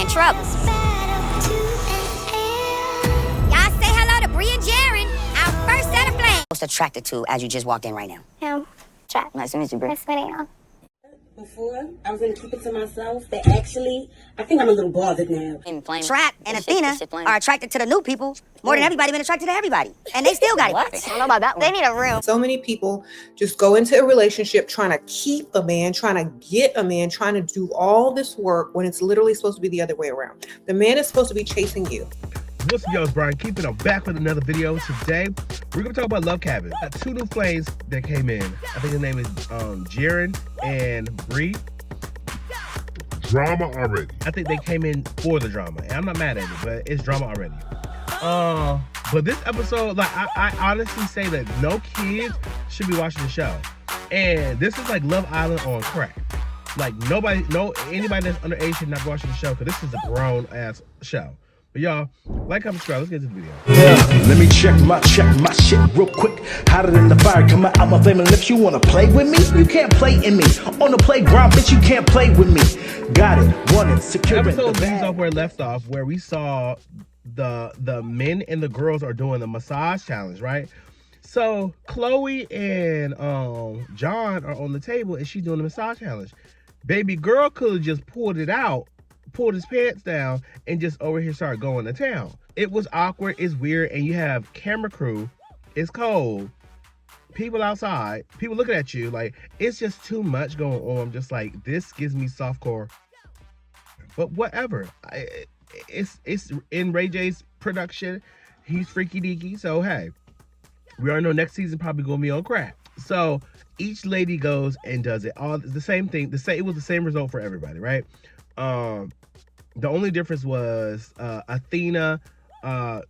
trouble. Y'all say hello to Bree and Jaron, our first set of flames. Most attracted to as you just walked in right now. Him. Trap. Nice to meet you, Bree. Nice meeting you. Before, I was going to keep it to myself, but actually, I think I'm a little bothered now. Trap and Athena are attracted to the new people more than everybody been attracted to everybody. And they still got it. What? I don't know about that one. They need a room. So many people just go into a relationship trying to keep a man, trying to get a man, trying to do all this work when it's literally supposed to be the other way around. The man is supposed to be chasing you. What's up, y'all? It's Brian Keeping. I'm back with another video. Today, we're going to talk about Love Cabin. Got two new flames that came in. I think his name is Jaron and Bree. Drama already. I think they came in for the drama. And I'm not mad at it, but it's drama already. But this episode, like, I honestly say that no kids should be watching the show. And this is like Love Island on crack. Like, anybody that's underage should not be watching the show, because this is a grown-ass show. But y'all, like, comment, subscribe. Let's get to the video. Yeah, let me check my shit real quick. Hotter than the fire coming out my flaming lips. You wanna play with me? You can't play in me. On the playground, bitch, you can't play with me. Got it, wanted, securing the episode leaves bag. off where it left off, where we saw the men and the girls are doing the massage challenge, right? So Chloe and John are on the table, and she's doing the massage challenge. Baby girl could have just pulled his pants down, and just over here started going to town. It was awkward, it's weird, and you have camera crew, it's cold, people outside, people looking at you, like, it's just too much going on. I'm just like, this gives me softcore, but whatever. It's in Ray J's production, he's freaky deaky, so hey, we already know next season probably gonna be on crack. So each lady goes and does it, all the same thing, it was the same result for everybody, right? The only difference was Athena,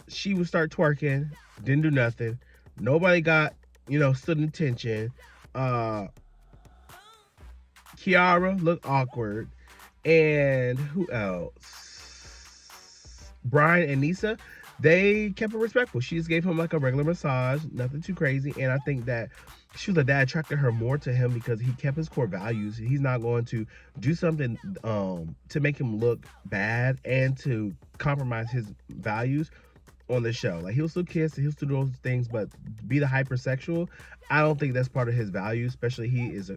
she would start twerking, didn't do nothing. Nobody got, stood in attention. Kiara looked awkward. And who else? Brian and Nisa, they kept it respectful. She just gave him like a regular massage, nothing too crazy. And I think that she was like, that attracted her more to him because he kept his core values. He's not going to do something to make him look bad and to compromise his values on the show. Like, he'll still kiss, he'll still do those things, but be the hypersexual, I don't think that's part of his values. Especially he is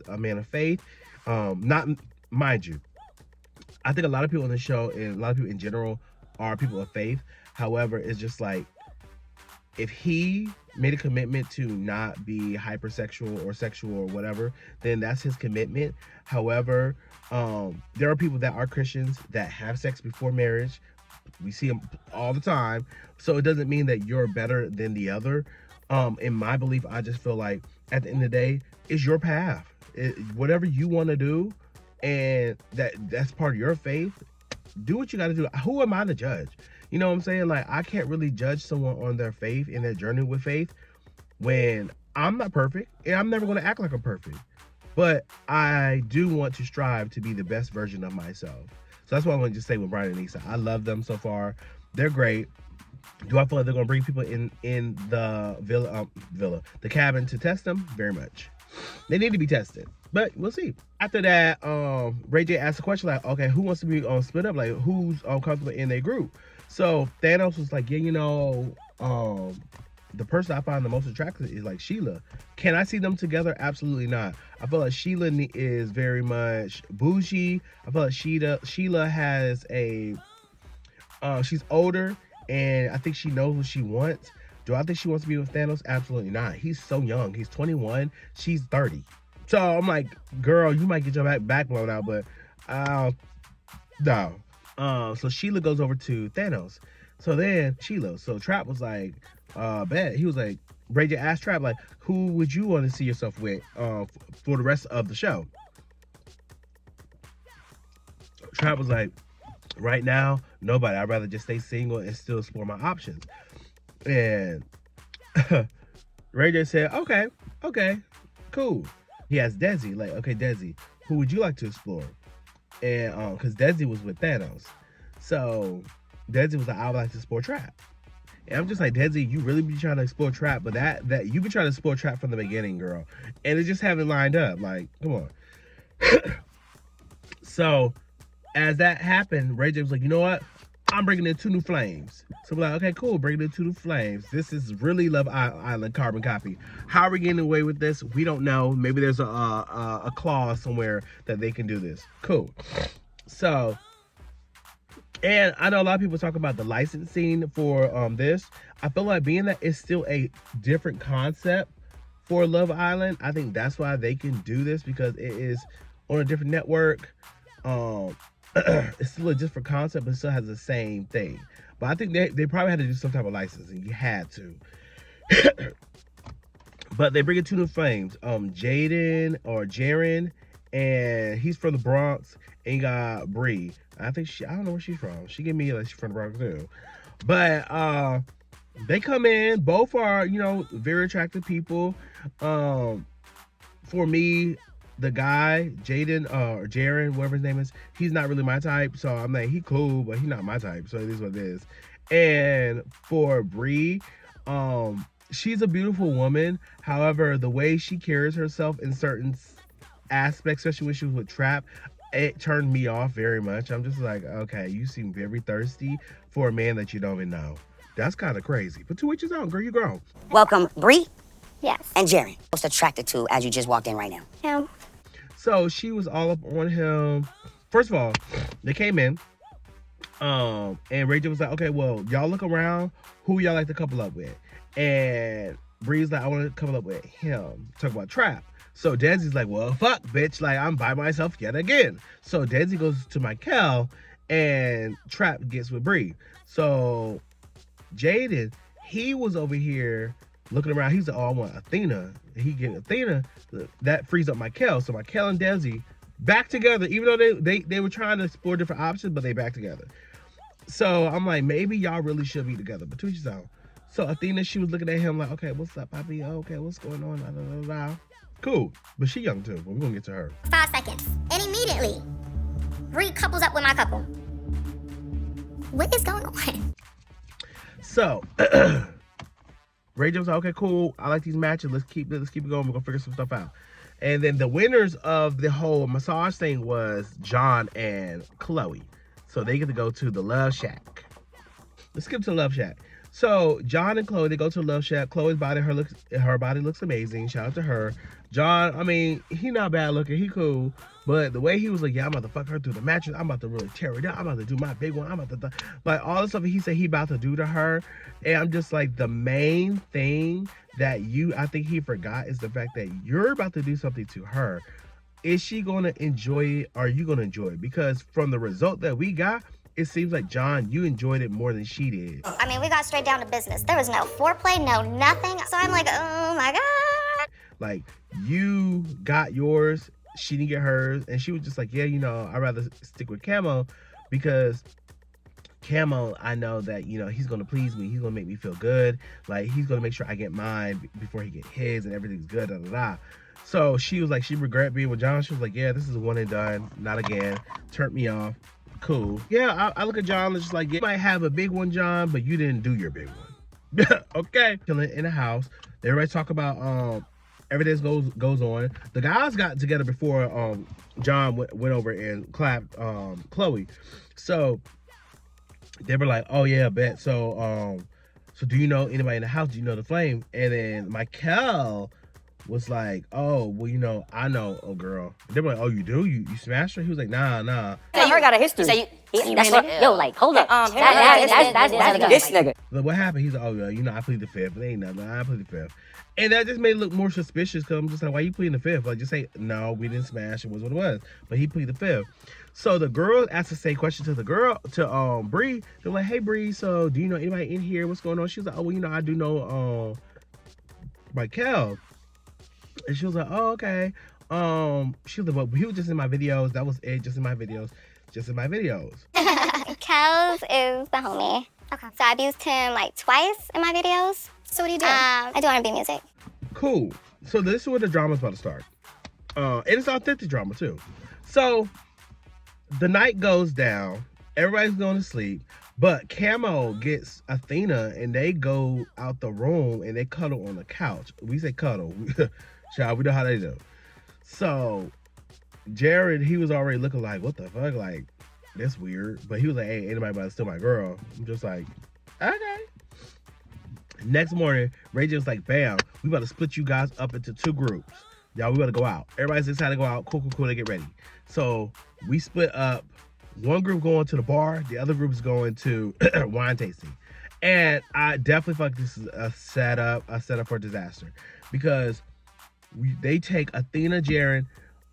a man of faith. Not, mind you, I think a lot of people on the show and a lot of people in general are people of faith. However, it's just like, if he made a commitment to not be hypersexual or sexual or whatever, then that's his commitment. However, there are people that are Christians that have sex before marriage. We see them all the time. So it doesn't mean that you're better than the other. In my belief, I just feel like at the end of the day, it's your path. Whatever you want to do, and that's part of your faith, do what you got to do. Who am I to judge? You know what I'm saying? Like, I can't really judge someone on their faith and their journey with faith when I'm not perfect, and I'm never going to act like I'm perfect. But I do want to strive to be the best version of myself. So that's what I want to just say with Brian and Lisa. I love them so far. They're great. Do I feel like they're going to bring people in the the cabin to test them? Very much. They need to be tested, but we'll see. After that, Ray J asked a question like, okay, who wants to be split up? Like, who's comfortable in their group? So Thanos was like, yeah, the person I find the most attractive is like Sheila. Can I see them together? Absolutely not. I feel like Sheila is very much bougie. I feel like Sheila has she's older, and I think she knows what she wants. Do I think she wants to be with Thanos? Absolutely not. He's so young. He's 21. She's 30. So I'm like, girl, you might get your back blown out, but no. So Sheila goes over to Thanos. So then so Trap was like, bet. He was like, Ray J asked Trap, like, who would you want to see yourself with for the rest of the show? Trap was like, right now, nobody. I'd rather just stay single and still explore my options. And Ray J said, okay, cool. He asked Desi, like, okay, Desi, who would you like to explore? And because Desi was with Thanos. So Desi was like, I would like to explore Trap. And I'm just like, Desi, you really be trying to explore Trap, but that you been trying to explore Trap from the beginning, girl. And it just haven't lined up. Like, come on. So as that happened, Ray J was like, you know what? I'm bringing in 2 new flames. So we're like, okay, cool, bringing in 2 new flames. This is really Love Island carbon copy. How are we getting away with this? We don't know. Maybe there's a clause somewhere that they can do this. Cool. So, and I know a lot of people talk about the licensing for this. I feel like being that it's still a different concept for Love Island, I think that's why they can do this, because it is on a different network. It's still a different concept, but it still has the same thing. But I think they probably had to do some type of licensing. You had to. But they bring in 2 new flames. Jaden or Jaren, and he's from the Bronx. And you got Bree. I don't know where she's from. She gave me like she's from the Bronx too. But they come in. Both are, very attractive people. For me, the guy, Jaden or Jaren, whatever his name is, he's not really my type. So I'm like, he cool, but he's not my type. So it is what it is. And for Bree, she's a beautiful woman. However, the way she carries herself in certain aspects, especially when she was with Trap, it turned me off very much. I'm just like, okay, you seem very thirsty for a man that you don't even know. That's kind of crazy. But to each his own, girl, you grown. Welcome, Bree Yes. and Jaren. Most attracted to as you just walked in right now. Him. So she was all up on him. First of all, they came in. And Rachel was like, okay, well, y'all look around. Who y'all like to couple up with? And Bree's like, I want to couple up with him. Talk about Trap. So Desi's like, well, fuck, bitch. Like, I'm by myself yet again. So Desi goes to Michael, and Trap gets with Bree. So Jaden, he was over here looking around. He's like, oh, I want Athena. And he get Athena. That frees up Michael. So Michael and Desi back together, even though they were trying to explore different options, but they back together. So I'm like, maybe y'all really should be together. But to each his own. So Athena, she was looking at him like, okay, what's up, Poppy? Okay, what's going on? Blah, blah, blah, blah. Cool. But she young too, but we're gonna get to her. 5 seconds. And immediately, Bree couples up with my couple. What is going on? So Ray J was like, okay, cool. I like these matches. Let's keep it going. We're gonna figure some stuff out. And then the winners of the whole massage thing was John and Chloe. So they get to go to the Love Shack. Let's skip to Love Shack. So John and Chloe, they go to Love Shack. Chloe's body, her body looks amazing. Shout out to her. John, I mean, he not bad looking. He cool. But the way he was like, yeah, I'm about to fuck her through the mattress. I'm about to really tear it down. I'm about to do my big one. I'm about to, like, all the stuff he said he about to do to her. And I'm just like, the main thing that I think he forgot is the fact that you're about to do something to her. Is she going to enjoy it? Or are you going to enjoy it? Because from the result that we got, it seems like, John, you enjoyed it more than she did. I mean, we got straight down to business. There was no foreplay, no nothing. So I'm like, oh my God. Like, you got yours, she didn't get hers, and she was just like, yeah, I'd rather stick with Camo because Camo, I know that, he's going to please me. He's going to make me feel good. Like, he's going to make sure I get mine before he get his and everything's good, da, da, da. So she was like, she regret being with John. She was like, yeah, this is one and done. Not again. Turned me off. Cool. Yeah, I look at John just like, you might have a big one, John, but you didn't do your big one. Okay. Chilling in the house. Everybody talk about everything goes on. The guys got together before John went over and clapped Chloe. So they were like, oh yeah, bet. So do you know anybody in the house? Do you know the flame? And then Michael was like, oh, well, I know a girl. They were like, oh, you do? You smashed her? He was like, nah. So you got a history. So that's what, yo, like, hold up. That's this nigga. But what happened? He's like, oh, yeah, I plead the fifth. It ain't nothing. I plead the fifth. And that just made it look more suspicious because I'm just like, why you pleading the fifth? Like, just say, no, we didn't smash. It was what it was. But he pleaded the fifth. So the girl asked the same question to the girl, to Bree. They're like, hey, Bree, so do you know anybody in here? What's going on? She was like, oh, well, I do know Michael. And she was like, oh, okay. She was like, well, he was just in my videos. That was it, just in my videos. Kels is the homie. Okay. So I've used him like twice in my videos. So what do you do? I do R&B music. Cool. So this is where the drama's about to start. And it's authentic drama too. So the night goes down. Everybody's going to sleep. But Camo gets Athena and they go out the room and they cuddle on the couch. We say cuddle. Child, we know how they do. So Jared, he was already looking like, what the fuck? Like, that's weird. But he was like, hey, anybody about to steal my girl? I'm just like, okay. Next morning, Ray J was like, bam, we about to split you guys up into 2 groups. Y'all, we about to go out. Everybody's excited to go out. Cool, they get ready. So we split up. One group going to the bar. The other group is going to wine tasting. And I definitely feel like this is a setup for disaster. Because they take Athena, Jaren,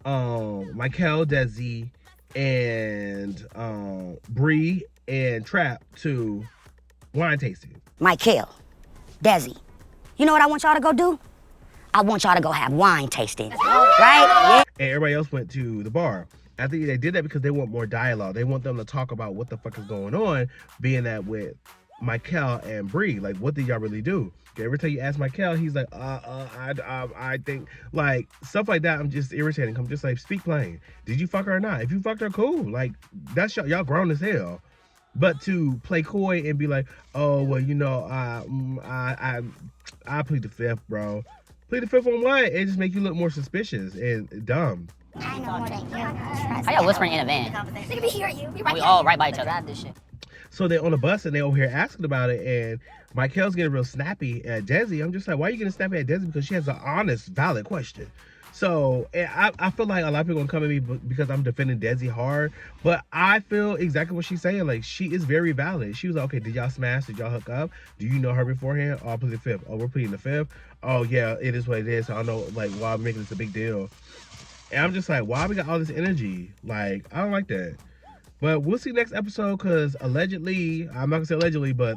Michael, Desi, and Bree and Trap to wine tasting. Michael, Desi, you know what I want y'all to go do? I want y'all to go have wine tasting, right? Yeah. And everybody else went to the bar. I think they did that because they want more dialogue. They want them to talk about what the fuck is going on, being that with Michael and Bree. Like, what did y'all really do? Every time you ask Michael, he's like, I think, like, stuff like that. I'm just irritating. I'm just like, speak plain. Did you fuck her or not? If you fucked her, cool. Like, that's y'all grown as hell. But to play coy and be like, oh, well, you know, I plead the fifth, bro. Plead the fifth on what? It just make you look more suspicious and dumb. I know more than you. How y'all whispering in a van? Nigga, we hear you. We all right by each other. This shit. So they're on the bus and they're over here asking about it, and Michael's getting real snappy at Desi. I'm just like, why are you getting snappy at Desi? Because she has an honest, valid question. So I feel like a lot of people gonna come at me because I'm defending Desi hard, but I feel exactly what she's saying. Like, she is very valid. She was like, okay, did y'all smash? Did y'all hook up? Do you know her beforehand? Oh, I'll plead the fifth. Oh, we're pleading the fifth. Oh yeah, it is what it is. So I don't know, like, why I'm making this a big deal. And I'm just like, why we got all this energy? Like, I don't like that. But we'll see next episode, because allegedly, I'm not gonna say allegedly, but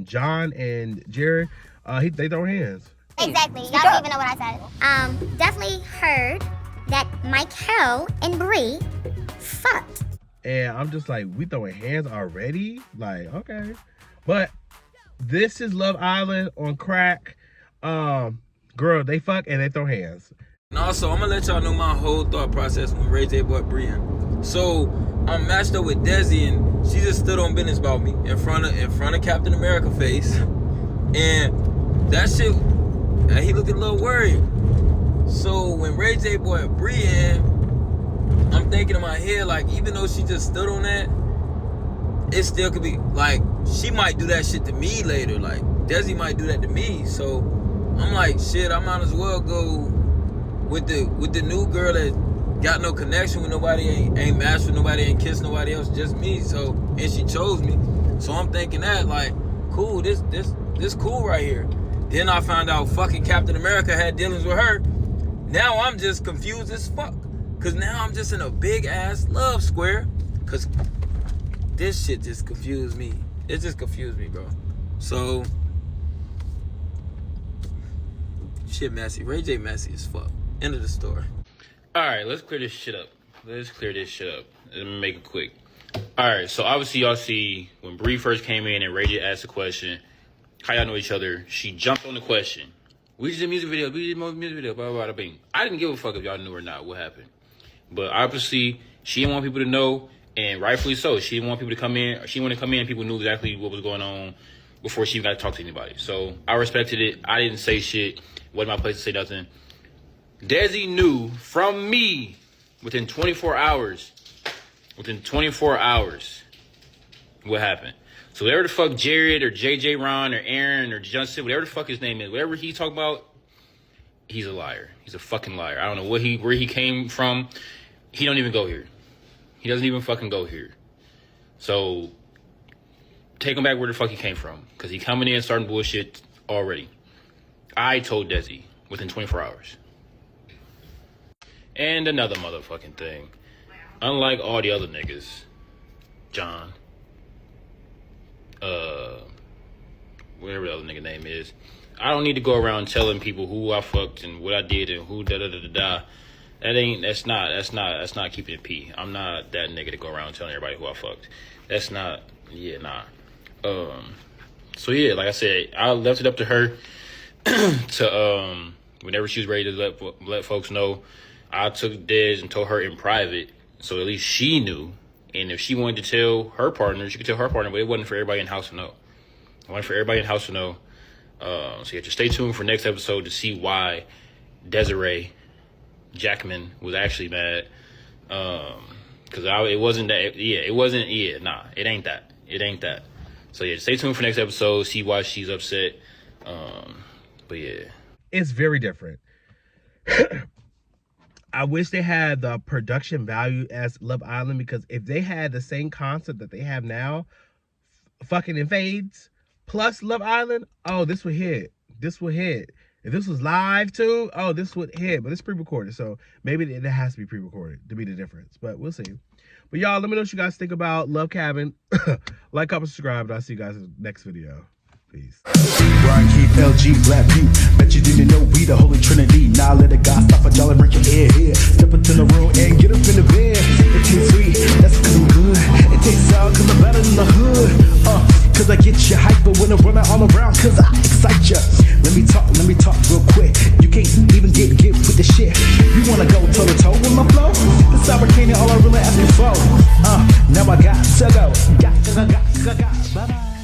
John and Jared, they throw hands. Exactly. Y'all don't even know what I said. Definitely heard that Michael and Bree fucked. And I'm just like, we throwing hands already? Like, okay. But this is Love Island on crack. Girl, they fuck and they throw hands. And also, I'm gonna let y'all know my whole thought process when Ray J bought Bree in. So I'm matched up with Desi, and she just stood on business about me in front of Captain America face, and that shit. And he looked a little worried. So when Ray J brought Bree in, I'm thinking in my head, like, even though she just stood on that, it still could be, like, she might do that shit to me later. Like, Desi might do that to me. So I'm like, shit, I might as well go with the new girl that got no connection with nobody, ain't matched with nobody, ain't kissed nobody else, just me. So, and she chose me. So I'm thinking that, like, cool, this cool right here. Then I found out fucking Captain America had dealings with her. Now I'm just confused as fuck. Cause now I'm just in a big ass love square. Cause this shit just confused me. It just confused me, bro. So, shit messy. Ray J messy as fuck. End of the story. Alright, let's clear this shit up. Let me make it quick. Alright, so obviously y'all see when Bree first came in and Ray J asked a question, how y'all know each other, she jumped on the question. We just did music video, blah, blah, blah, blah. I didn't give a fuck if y'all knew or not what happened. But obviously, she didn't want people to know, and rightfully so. She didn't want people to come in. She wanted to come in and people knew exactly what was going on before she even got to talk to anybody. So I respected it. I didn't say shit. Wasn't my place to say nothing. Desi knew from me within 24 hours what happened. So whatever the fuck Jared or JJ Ron or Aaron or Justin, whatever the fuck his name is, whatever he talk about, he's a liar. He's a fucking liar. I don't know where he came from. He don't even go here. He doesn't even fucking go here. So take him back where the fuck he came from, because he coming in starting bullshit already. I told Desi within 24 hours. And another motherfucking thing. Unlike all the other niggas, John, whatever the other nigga name is, I don't need to go around telling people who I fucked and what I did and who da da da da da. That's not keeping it P. I'm not that nigga to go around telling everybody who I fucked. That's not, yeah, nah. So yeah, like I said, I left it up to her to whenever she was ready to let folks know. I took Dez and told her in private, so at least she knew. And if she wanted to tell her partner, she could tell her partner, but it wasn't for everybody in the house to know. It wasn't for everybody in the house to know. So you have to stay tuned for next episode to see why Desiree Jackman was actually mad. Because Cause it wasn't that. Yeah, it wasn't. Yeah, nah, it ain't that. It ain't that. So yeah, stay tuned for next episode. See why she's upset. But yeah, it's very different. I wish they had the production value as Love Island, because if they had the same concept that they have now, fucking in fades plus Love Island, oh, this would hit. This would hit. If this was live too, oh, this would hit. But it's pre-recorded, so maybe it has to be pre-recorded to be the difference. But we'll see. But y'all, let me know what you guys think about Love Cabin. Like, comment, subscribe, and I'll see you guys in the next video. Peace. Brian Keith, LG, Black Butte. Bet you didn't know we the Holy Trinity. Now let a guy stop a y'all and break your ear here. Step into the room and get up in the bed. It tastes sweet, that's cause I'm good. It tastes sour cause I'm better than the hood. Cause I get you hyper when I'm running all around, cause I excite ya. Let me talk real quick. You can't even get with the shit. You wanna go toe to toe with my flow? This American all I really asking for. Now I got to go. Got. Bye bye.